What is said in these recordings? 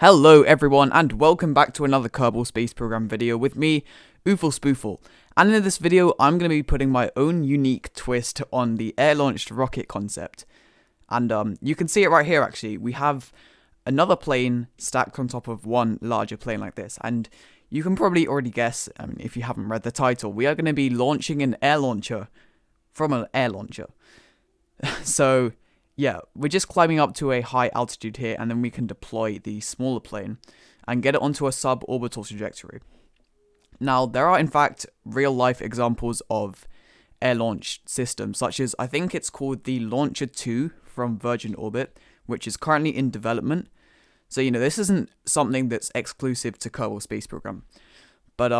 Hello everyone and welcome back to another Kerbal Space Program video with me, Oofle Spoofle. And in this video I'm going to be putting my own unique twist on the air-launched rocket concept. And you can see it right here actually. We have another plane stacked on top of one larger plane like this. And you can probably already guess, if you haven't read the title, we are going to be launching an air launcher from an air launcher. So yeah, we're just climbing up to a high altitude here, and then we can deploy the smaller plane and get it onto a suborbital trajectory. Now, there are in fact real-life examples of air-launched systems, such as I think it's called the Launcher 2 from Virgin Orbit, which is currently in development. So, this isn't something that's exclusive to Kerbal Space Program. But,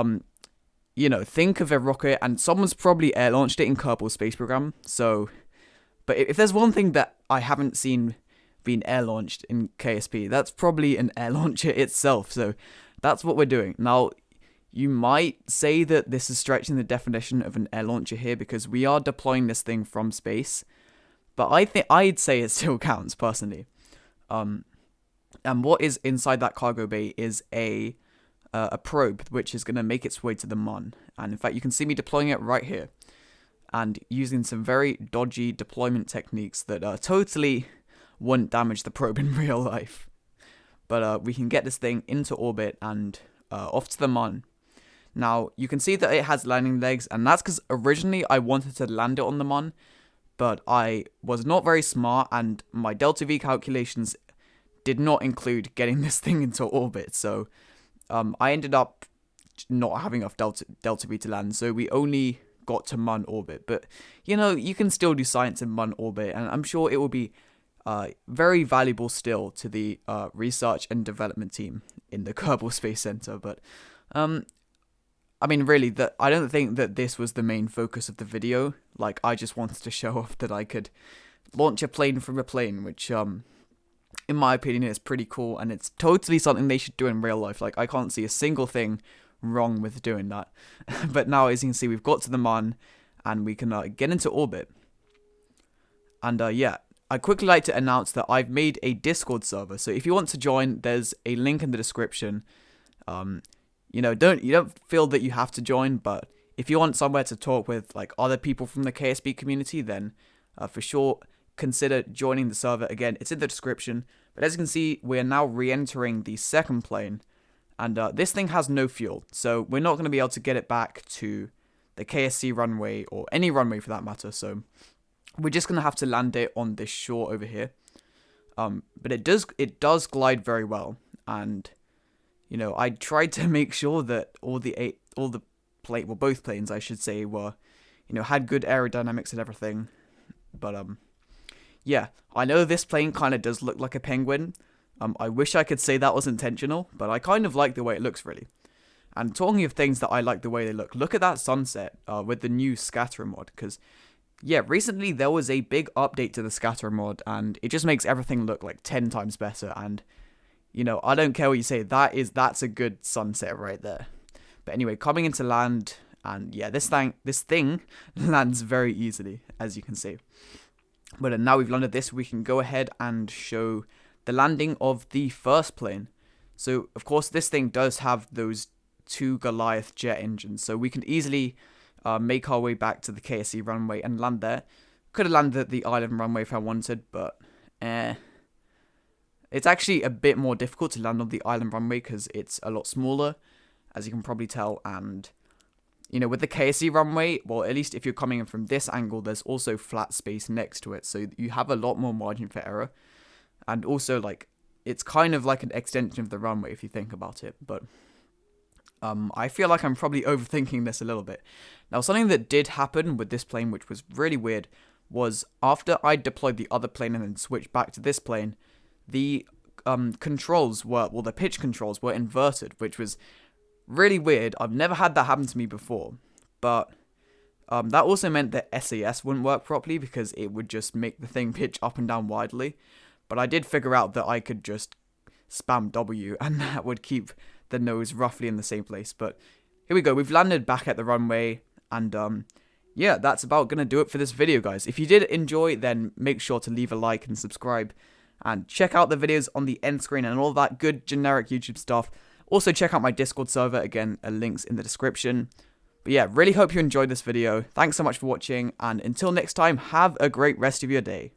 think of a rocket, and someone's probably air-launched it in Kerbal Space Program, so... But if there's one thing that I haven't seen being air-launched in KSP, that's probably an air launcher itself, so that's what we're doing. Now, you might say that this is stretching the definition of an air launcher here, because we are deploying this thing from space, but I'd say it still counts, personally. And what is inside that cargo bay is a probe, which is going to make its way to the Mun, and in fact, you can see me deploying it right here. And using some very dodgy deployment techniques that totally wouldn't damage the probe in real life. But we can get this thing into orbit and off to the Mun. Now, you can see that it has landing legs, and that's because originally I wanted to land it on the Mun, but I was not very smart, and my delta V calculations did not include getting this thing into orbit, so I ended up not having enough delta V to land, so we only got to Mun orbit. But you can still do science in Mun orbit, and I'm sure it will be very valuable still to the research and development team in the Kerbal Space Center. But really, I don't think that this was the main focus of the video. Like, I just wanted to show off that I could launch a plane from a plane, which in my opinion is pretty cool, and it's totally something they should do in real life. Like, I can't see a single thing wrong with doing that. But now, as you can see, we've got to the Mun and we can get into orbit. And yeah, I'd quickly like to announce that I've made a Discord server, so if you want to join, there's a link in the description. You don't feel that you have to join, but if you want somewhere to talk with like other people from the KSP community, then for sure consider joining the server. Again, it's in the description. But as you can see, we're now re-entering the second plane. And this thing has no fuel, so we're not going to be able to get it back to the KSC runway, or any runway for that matter, so we're just going to have to land it on this shore over here. But it does glide very well, and, I tried to make sure that both planes, I should say, were, had good aerodynamics and everything. But, yeah, I know this plane kind of does look like a penguin. I wish I could say that was intentional, but I kind of like the way it looks, really. And talking of things that I like the way they look at that sunset with the new scatter mod, because, yeah, recently there was a big update to the scatter mod, and it just makes everything look like 10 times better, and, I don't care what you say, that's a good sunset right there. But anyway, coming into land, and yeah, this thing lands very easily, as you can see. But now we've landed this, we can go ahead and show the landing of the first plane. So, of course, this thing does have those 2 Goliath jet engines, so we can easily make our way back to the KSC runway and land there. Could have landed at the island runway if I wanted, but it's actually a bit more difficult to land on the island runway because it's a lot smaller, as you can probably tell. And with the KSC runway, well, at least if you're coming in from this angle, there's also flat space next to it, so you have a lot more margin for error. And also, like, it's kind of like an extension of the runway if you think about it. But I feel like I'm probably overthinking this a little bit. Now, something that did happen with this plane, which was really weird, was after I deployed the other plane and then switched back to this plane, the the pitch controls were inverted, which was really weird. I've never had that happen to me before. But that also meant that SAS wouldn't work properly because it would just make the thing pitch up and down widely. But I did figure out that I could just spam W, and that would keep the nose roughly in the same place. But here we go. We've landed back at the runway, and yeah, that's about going to do it for this video, guys. If you did enjoy, then make sure to leave a like and subscribe. And check out the videos on the end screen and all that good generic YouTube stuff. Also check out my Discord server, again, a link's in the description. But yeah, really hope you enjoyed this video. Thanks so much for watching, and until next time, have a great rest of your day.